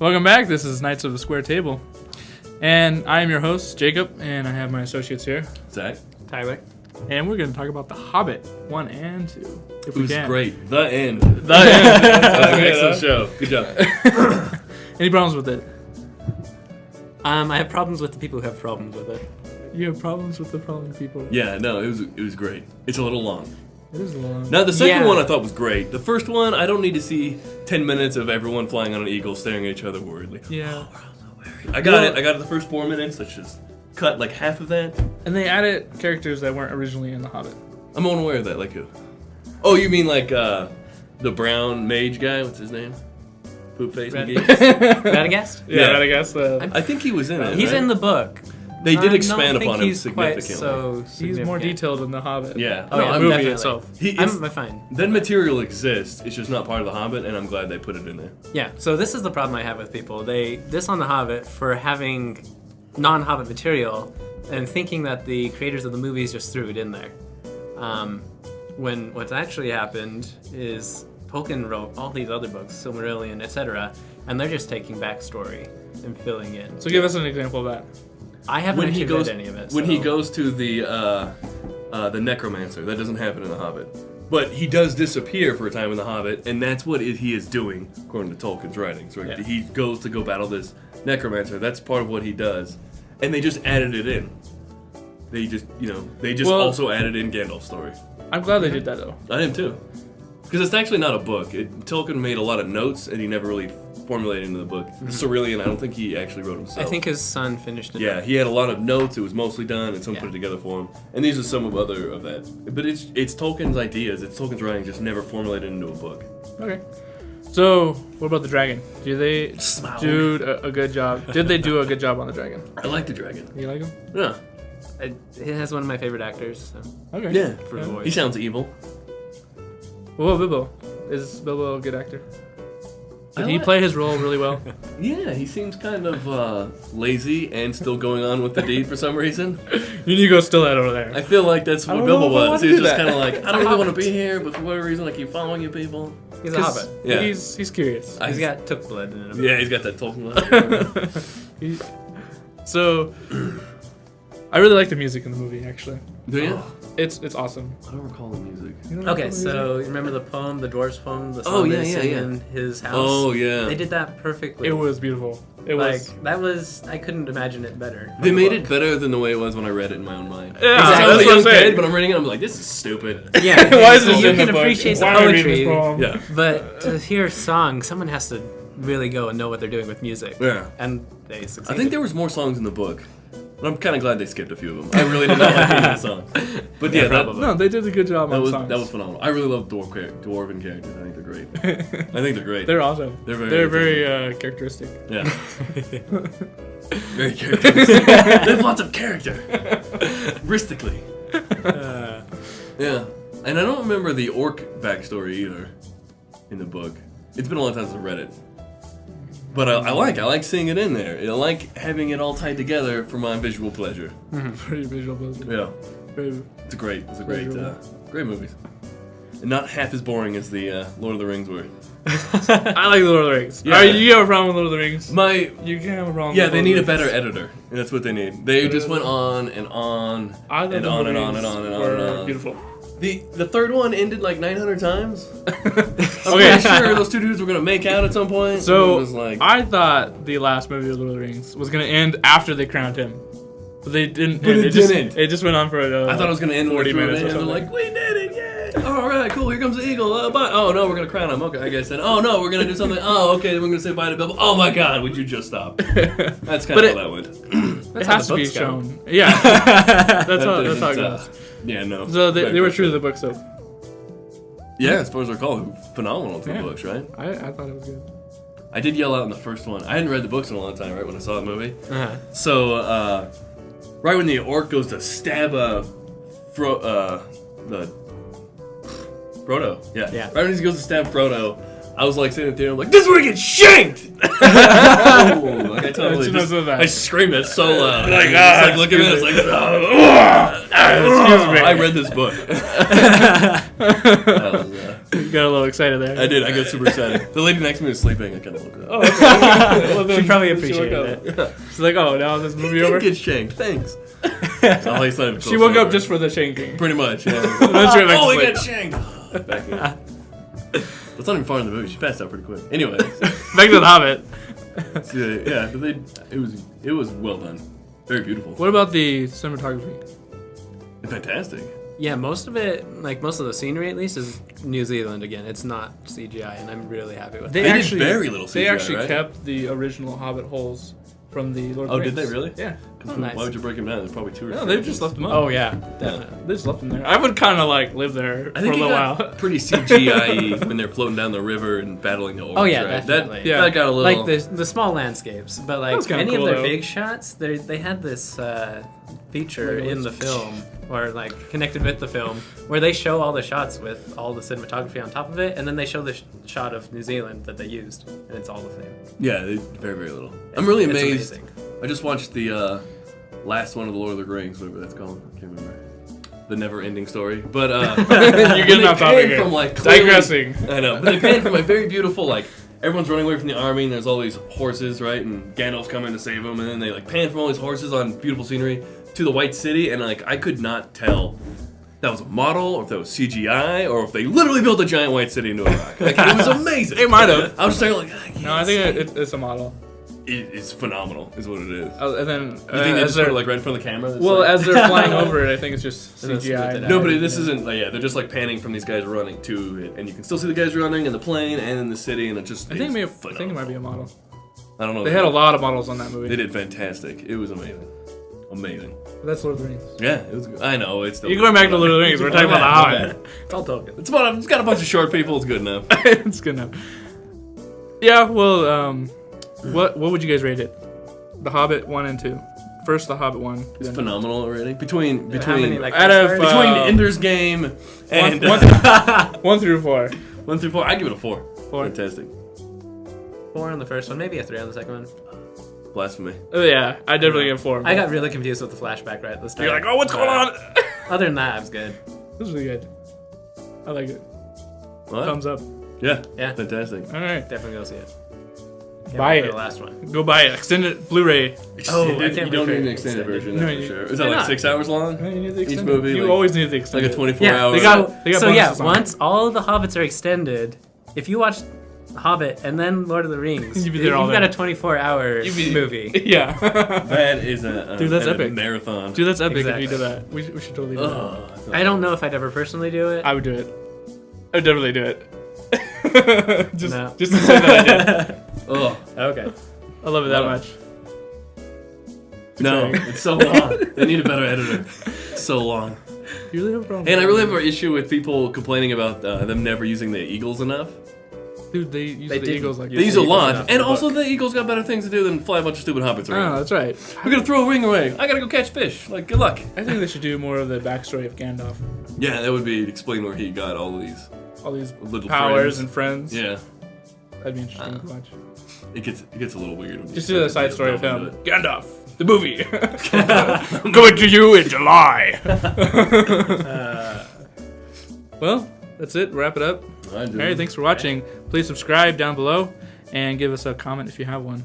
Welcome back. This is Knights of the Square Table. And I am your host, Jacob, and I have my associates here. Zach. Tyler. And we're going to talk about The Hobbit 1 and 2. It was great. The end. The end. That was an excellent show. Good job. Any problems with it? I have problems with the people who have problems with it. You have problems with the problem people? Yeah, no, it was great. It's a little long. It is long. Now, the second one I thought was great. The first one, I don't need to see 10 minutes of everyone flying on an eagle staring at each other worriedly. Yeah. I got it. I got it the first 4 minutes. Let's just cut like half of that. And they added characters that weren't originally in The Hobbit. I'm unaware of that. Like who? Oh, you mean like the brown mage guy? What's his name? Poop face McGee? Radagast? Yeah, Radagast. I think he was in it. He's right? in the book. They did expand upon him he's significantly. He's more detailed in The Hobbit. Yeah. Oh, yeah, the movie itself. I'm fine. That material exists. It's just not part of The Hobbit, and I'm glad they put it in there. Yeah, so this is the problem I have with people. They diss on The Hobbit for having non-Hobbit material and thinking that the creators of the movies just threw it in there. When what's actually happened is Tolkien wrote all these other books, Silmarillion, etc., and they're just taking backstory and filling in. So give us an example of that. I haven't actually read any of it. When he goes to the necromancer, that doesn't happen in The Hobbit. But he does disappear for a time in The Hobbit, and that's what he is doing, according to Tolkien's writings. Right? Yeah. He goes to go battle this necromancer. That's part of what he does. And they just added it in. They just also added in Gandalf's story. I'm glad they did that, though. I am, too. Because it's actually not a book. Tolkien made a lot of notes, and he never really formulated into the book. Mm-hmm. Cerulean, I don't think he actually wrote himself. I think his son finished it. Yeah, he had a lot of notes. It was mostly done, and someone put it together for him. And these are some of that. But it's Tolkien's ideas. It's Tolkien's writing, just never formulated into a book. Okay. So, what about the dragon? Do they do a good job? Did they do a good job on the dragon? I like the dragon. You like him? Yeah. He has one of my favorite actors. So. Okay. Yeah. For the voice. He sounds evil. What about Bilbo? Is Bilbo a good actor? Did he play his role really well? Yeah, he seems kind of lazy and still going on with the deed for some reason. You need to go still that over there. I feel like that's what Bilbo was. He was just kind of like, I don't really want to be here, but for whatever reason, I keep following you people. He's a hobbit. Yeah. He's curious. He's got took blood in him. Yeah, he's got that Tolkien blood. So, I really like the music in the movie, actually. Do you? It's awesome. I don't recall the music. Okay, so remember the poem, the dwarf's poem, the song they sing in his house? Oh, yeah. They did that perfectly. It was beautiful. I couldn't imagine it better. They made it better than the way it was when I read it in my own mind. Yeah, exactly. that's what I'm saying. But I'm reading it, I'm like, this is stupid. Yeah, why is this you in the can book? appreciate the Why am I reading this poetry, poem? Yeah. but to hear a song, someone has to really go and know what they're doing with music. Yeah. And they succeeded. I think there was more songs in the book. But I'm kind of glad they skipped a few of them. I really did not like any of the songs. But yeah, no, they did a good job on songs. That was phenomenal. I really love dwarven characters. I think they're great. I think they're great. They're awesome. They're very characteristic. Yeah. Very characteristic. They have lots of character. Ristically. Yeah. And I don't remember the orc backstory either in the book. It's been a long time since I read it. But I like seeing it in there. I like having it all tied together for my visual pleasure. Pretty visual pleasure. Yeah. It's great movies. And not half as boring as the Lord of the Rings were. I like Lord of the Rings. Yeah. Alright, you have a problem with Lord of the Rings? You can have a problem Yeah, with they Lord need a of the better Rings. editor. And that's what they need. They just went on and on and on and on and on and on and on. Beautiful. The third one ended like 900 times. I'm pretty sure those two dudes were gonna make out at some point. So it was like, I thought the last movie of Lord of the Rings was gonna end after they crowned him, but they didn't. But it didn't. It just went on for. I thought it was gonna end 40 minutes. And they're like, we did it, yeah! All right, cool. Here comes the eagle. Bye. Oh no, we're gonna crown him. Okay, I guess then. Oh no, we're gonna do something. Oh, okay, then we're gonna say bye to Bilbo. Oh my God, would you just stop? That's kind of how that went. It has to be shown. Yeah, that's how it goes. Yeah, no. So they were true to the books, though. Yeah, as far as I recall, phenomenal to the books, right? I thought it was good. I did yell out in the first one. I hadn't read the books in a long time, right, when I saw the movie. Uh-huh. So, right when the orc goes to stab Frodo, yeah. Right when he goes to stab Frodo, I was like sitting there, I'm like, this is where he gets shanked! Oh, like I screamed it so loud. Like, look at me, it's like, excuse me. I read this book. You got a little excited there. I did. I got super excited. The lady next to me was sleeping. I kind of woke her up. Oh, okay. Well, then She probably woke appreciated up. it. She's like, oh, now is this movie over? Get shanked. Thanks. So he's not even She close woke up over. just for the shanking. Pretty much, yeah. Then she went back Oh, to we sleep. got shanked. Back in. That's not even far in the movie. She passed out pretty quick. Anyway, Back to the Hobbit. so, yeah, but it was well done. Very beautiful. What about the cinematography? Fantastic. Yeah, most of it, like most of the scenery at least, is New Zealand again. It's not CGI, and I'm really happy with They that. did very little They CGI, actually right? kept the original Hobbit holes from the Lord of the Oh, Rings. did they really? Yeah. Oh, nice. Why would you break them down? There's probably two or No, three. they just left them up. Oh yeah, definitely. They just left them there. I would kind of like live there I for think a it little got while. pretty CGI when they're floating down the river and battling the orcs. Oh, yeah, right? definitely. That got a little. Like the small landscapes, but was like kinda any cool, of their though. big shots, they had this feature Like, in the film, or like connected with the film, where they show all the shots with all the cinematography on top of it, and then they show the shot of New Zealand that they used, and it's all the same. Yeah, they very, very little. I'm really It's amazed. amazing. I just watched the last one of the Lord of the Rings, whatever that's called. I can't remember. The never-ending story. But You're getting off topic pan here. from like clearly- Digressing. I know, but they pan from a very beautiful like everyone's running away from the army and there's all these horses, right? And Gandalf's coming to save them, and then they like pan from all these horses on beautiful scenery to the White City, and like I could not tell that was a model or if that was CGI or if they literally built a giant white city into a rock. Like it was amazing. It might have. I was just like, I can't No, I think see. it's a model. It's phenomenal, is what it is. And then You think they as just put they're it like right in front of the camera? It's well, like- as they're flying over it, I think it's just And then smooth CGI. it out. no, but this isn't. Like, yeah, they're just like panning from these guys running to it, and you can still see the guys running in the plane and in the city, and it just. I think is it might be a model. I don't know. They had a lot of models on that movie. They did fantastic. It was amazing, amazing. But that's Lord of the Rings. Yeah, it was good. I know it's. Still You're going back to Lord of the Rings. We're talking about the My Hobbit. bad. It's all token. It's about. It's got a bunch of short people. It's good enough. It's good enough. Yeah. Well, what would you guys rate it? The Hobbit 1 and 2. First, the Hobbit 1. It's then- phenomenal already. Between How many, like, out of, stars? between uh, Ender's Game and one, 1 through 4. 1 through 4, I give it a 4. 4. Fantastic. 4 on the first one, maybe a 3 on the second one. Blasphemy. Oh, yeah, I definitely give 4. I got really confused with the flashback right at the start. You're like, oh, what's going on? Other than that, it was good. This is really good. I like it. What? Thumbs up. Yeah. Yeah. Fantastic. All right, Definitely go see it. Can't Buy wait for it. The last one. go buy it. Extended Blu-ray. Oh, you, I did- can't you don't wait need an for extended extended. version, No, that's for you- sure. Is why that like not? 6 hours long? No, you need the Each extended. movie, You like- always need the extended. Like a 24 Yeah, hour. They got so yeah, bonuses on it. once all of the Hobbits are extended, if you watch Hobbit and then Lord of the Rings, You'd be there all you've got day. a 24-hour movie. Yeah. That is a Dude, that's epic. marathon. Dude, that's epic Exactly. if you did that. We should totally do that. Ugh. I don't know if I'd ever personally do it. I would do it. I would definitely do it. just, No. just to say that I did. Ugh. Okay. I love it that Wow. much. No, it's so long. They need a better editor. It's so long. You really have a problem. And I really have an issue with people complaining about them never using the Eagles enough. Dude, they use They the did Eagles like use They use the a Eagles lot, enough in and the also book. the Eagles got better things to do than fly a bunch of stupid hobbits Oh, around. that's right. We're gonna throw a ring away. I gotta go catch fish. Like, good luck. I think they should do more of the backstory of Gandalf. Yeah, that would be explain where he got all of these All these little powers friends. and friends. Yeah, That'd be interesting to watch. it gets a little weird. When you Just do the start side story of delving him. into Gandalf, the movie. Coming to you in July. Well, that's it. Wrap it up. it. I do. All right, thanks for watching. Please subscribe down below and give us a comment if you have one.